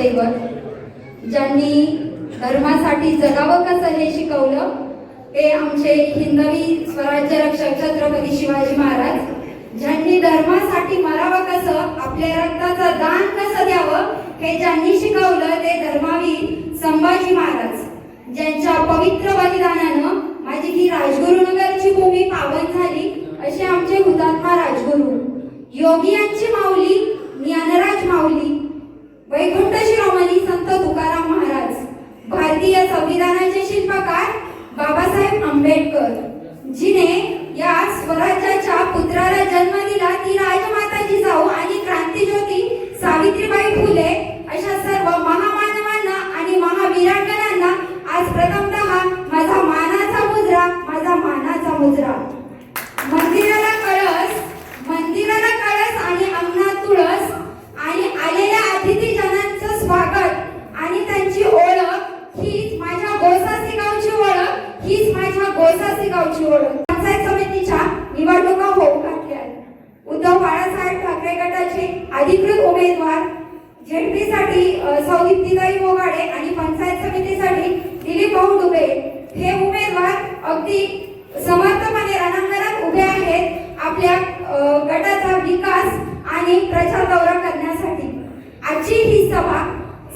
दैवत, ज्यांनी धर्मासाठी जगावं कसं हे शिकवलं ते आमचे हिंदवी स्वराज्य रक्षक छत्रपती शिवाजी महाराज, ज्यांनी धर्मासाठी मरावं कसं, आपल्या रक्ताचं दान कसं द्यावं हे ज्यांनी शिकवलं ते धर्मवीर संभाजी महाराज, ज्यांच्या पवित्र बलिदानानं माझी ही राजगुरुनगरची भूमी पावन झाली असे आमचे हुतात्मा राजगुरू योगी यांची माऊली ज्ञानराज माऊली, वैकुंठ शिरोमणी संत तुकाराम महाराज, भारतीय संविधानाचे शिल्पकार बाबासाहेब आंबेडकर, जिने या स्वराज्याच्या पुत्राला जन्म दिला ती राजमाता जिजाऊ आणि क्रांतिज्योती सावित्रीबाई फुले अशा सर्व महामानवांना आणि महावीरांगणांना आज प्रथमतः माझा मानाचा मुजरा. मंदिराला कळस आणि अंगणात तुळस आणि आलेल्या अतिथीजनांचं स्वागत आणि त्यांची ओळख हीच माझ्या गोसासी गावची ओळख. पंचायत समितीच्या निवडणुका होऊ घातल्या. उद्धव बाळासाहेब ठाकरे गटाचे अधिकृत उमेदवार झेडपीसाठी सौदीप्तीताई मोगाडे आणि पंचायत समितीसाठी दिलीप भाऊ डुबे हे उमेदवार अगदी समर्थपणे रणांगणात उभे आहेत आपल्या गटाचा विकास आणि प्रचार दौरा करण्यासाठी. आजची ही सभा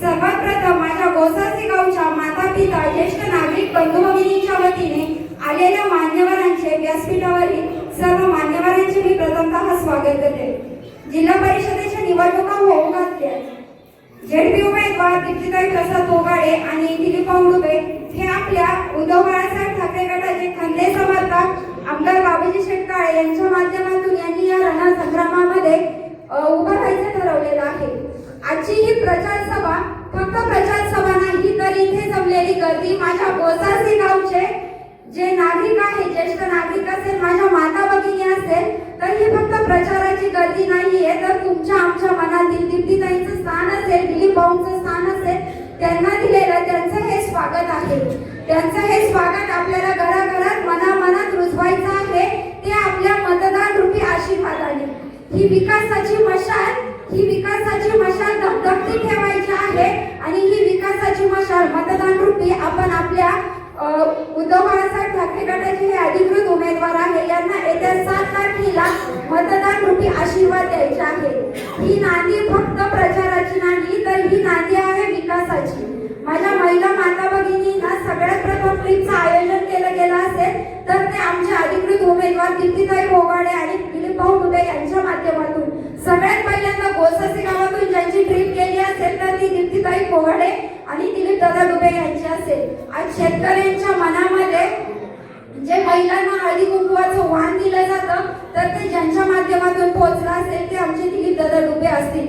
सर्वात प्रथम माझ्या गोसासी गावच्या माता पिता ज्येष्ठ नागरिक बंधू भगिनींच्या वतीने आलेल्या मान्यवरांचे, व्यासपीठावरील सर्व मान्यवरांचे मी प्रथमतः स्वागत करते. जिल्हा परिषदेच्या निवडणुका होऊ घातल्या. झेडपी उमेदवार दीप्तीताई प्रसाद मोगाडे आणि दिलीप भाऊ डुबे हे आपल्या उद्धव बाळासाहेब ठाकरे गटाचे खंदे समर्थक आमदार बाबाजी शेटकाळे यांच्या माध्यमातून यांनी या रणसंग्रामामध्ये उभं राहायचं ठरवलेलं आहे. आजची ही प्रचार सभा फक्त प्रचार सभा नाही तर इथे जमलेली गर्दी माझ्या गोसासी गावचे जे नागरिक आहे, ज्येष्ठ नागरिक असेल, माझ्या माता भगिनी असेल, तर ही फक्त प्रचाराची गर्दी नाहीये तर तुमच्या आमच्या मनातील दीप्तीताईंचं स्थान असेल, दिलीप भाऊंचं स्थान असेल, त्यांना दिलेलं त्यांचं हे स्वागत आहे. त्यांचं हे स्वागत आपल्याला घराघरात मनामनात रुजवायचं आहे ते आपल्या मतदान रूपी आशीर्वादाने. ही विकासाची मशाल धगधगती ठेवायची आहे आणि ही विकासाची मशाल मतदान रूपी आपण आपल्या उद्धव बाळासाहेब ठाकरे गटाचे हे अधिकृत उमेदवार आहे यांना येत्या 7 तारखेला मतदान रूपी आशीर्वाद द्यायचे आहे. ही नांदी फक्त प्रचाराची नाही तर ही नांदी आहे विकासाची. माझ्या महिला माता भगिनींना सगळ्यात प्रथम ट्रिपचं आयोजन केलं गेलं असेल तर ते आमचे अधिकृत उमेदवार दीप्तीताई मोगाडे आणि दिलीप भाऊ डुबे यांच्या माध्यमातून. सगळ्यात पहिल्यांदा गोसासी गावातून ज्यांची ट्रिप केली असेल तर ती दीप्तीताई मोगाडे आणि दिलीप दादा डुबे यांची असेल. आज शेतकऱ्यांच्या मनामध्ये जे महिलांना हळदी कुंकवाचं वाण दिलं जातं तर ते ज्यांच्या माध्यमातून पोहोचलं असेल ते आमचे दिलीप दादा डुबे असतील.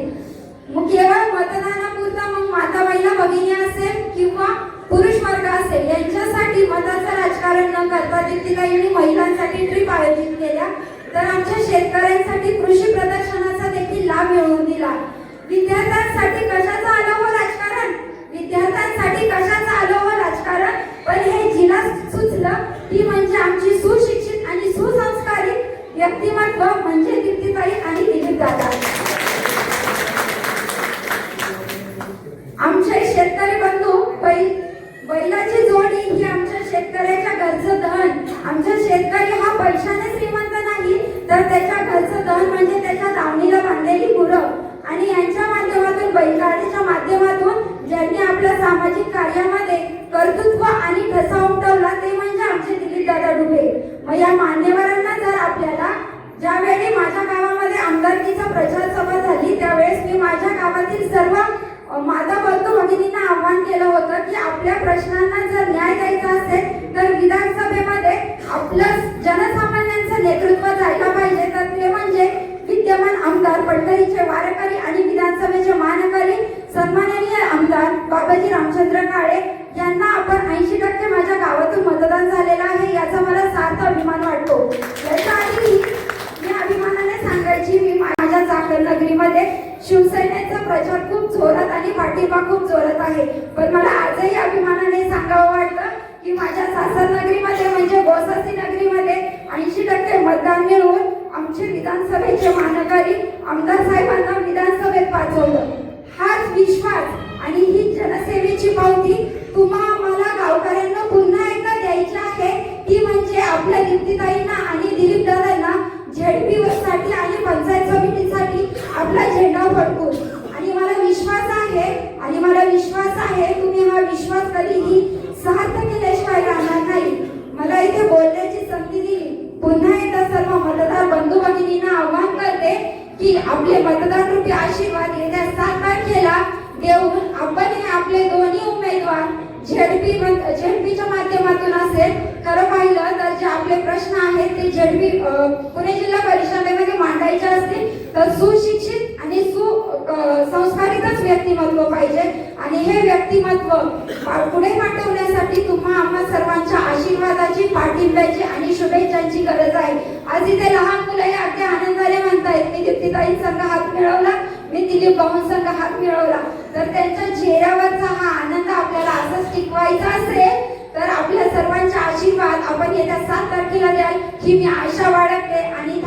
मग केवळ मतदानापुरता मग माता महिला भगिनी असेल किंवा पुरुष वर्ग असेल यांच्यासाठी मताचं राजकारण न करता दीप्तीताईंनी महिलांसाठी ट्रिप आयोजित केल्या तर आमच्या शेतकऱ्यांसाठी कृषी प्रदर्शनाचा देखील लाभ मिळवून दिला. विद्यार्थ्यांसाठी कशाचं आलं हो राजकारण, पण हे जिला सुचलं ती म्हणजे आमची सुशिक्षित आणि सुसंस्कारित व्यक्तिमत्व म्हणजे दीप्तीताई आणि दिलीप दादा. आमचे शेतकरी बंधू बैलाची जोडी ही आमच्या शेतकऱ्याच्या घरचं धन. आमचा शेतकरी हा पैशाने श्रीमंत नाही तर त्याच्या घरचं धन म्हणजे त्याच्या दावणीला बांधलेली गुरं. आणि यांच्या माध्यमातून बैलगाडीच्या माध्यमातून ज्यांनी आपल्या सामाजिक कार्यामध्ये कर्तृत्व आणि ठसा उमटवला ते म्हणजे आमचे दिलीप दादा डुबे. मग या मान्यवरांना जर आपल्याला ज्यावेळी माझ्या गावामध्ये आमदारकीचा प्रचार सभा झाली त्यावेळेस मी माझ्या गावातील सर्व माता बंधू भगिनींना आव्हान केलं होतं की आपल्या प्रश्नांना जर न्याय द्यायचा असेल तर विधानसभेमध्ये आपलं जनसामान्यांचं नेतृत्व जायला पाहिजे. तर ते म्हणजे विद्यमान आमदार पंढरीचे वारकरी आणि विधानसभेचे मानकरी सन्माननीय आमदार बाबाजी रामचंद्र काळे यांना आपण 80% माझ्या गावातून मतदान झालेलं आहे याचा मला सार्थ अभिमान वाटतो. याच्या आधी मी अभिमानाने सांगायची मी माझ्या चाकण नगरीमध्ये शिवसेनेचा प्रचार खूप जोरात आणि पाठिंबा खूप जोरात आहे. पण मला आजही अभिमानाने सांगावं वाटतं की माझ्या सासर नगरीमध्ये म्हणजे गोसासी नगरीमध्ये 80% मतदान मिळवून आमचे विधानसभेचे मानकरी आमदार साहेबांना विधानसभेत पाठवलं. हाच विश्वास आणि तुम्हा आम्हाला गावकऱ्यांना पुन्हा एकदा द्यायची आहे, ती म्हणजे आपल्या दीप्तीताईंना आणि दिलीप दादांना झेडपी साठी आणि पंचायत समितीसाठी आपला झेंडा फडकून. आणि मला विश्वास आहे तुम्ही हा विश्वास कधीही सार्थ केल्याशिवाय राहणार नाही. मला इथे बोलण्याची संधी दिली. पुन्हा एकदा सर्व मतदार बंधू भगिनींना आवाहन करते की आपले मतदार रूपी आशीर्वाद येत्या 7 तारखेला देऊन आपण हे आपले दोन्ही उमेदवार झेडपीच्या माध्यमातून असेल, खरं पाहिलं तर जे आपले प्रश्न आहेत ते झेडपी पुणे जिल्हा परिषदेमध्ये मांडायचे असतील तर सुशिक्षित आणि संस्कारितच व्यक्तिमत्व पाहिजे. आणि हे व्यक्तिमत्व पुढे पाठवण्यासाठी तुम्हा आम्हा सर्वांच्या आशीर्वादाची, पाठिंब्याची आणि शुभेच्छांची गरज आहे. आज इथे लहान मुलं हे अगदी आनंदाने म्हणतायत मी दीप्तीताई संघ हात मिळवला, मी दिलीप भाऊ संघ हात मिळवला. तर त्यांच्या चेहऱ्यावरचा हा आनंद आपल्याला असंच टिकवायचा असेल तर आपल्या सर्वांचे आशीर्वाद आपण येत्या 7 तारखेला द्याल ही मी आशा बाळगते. आणि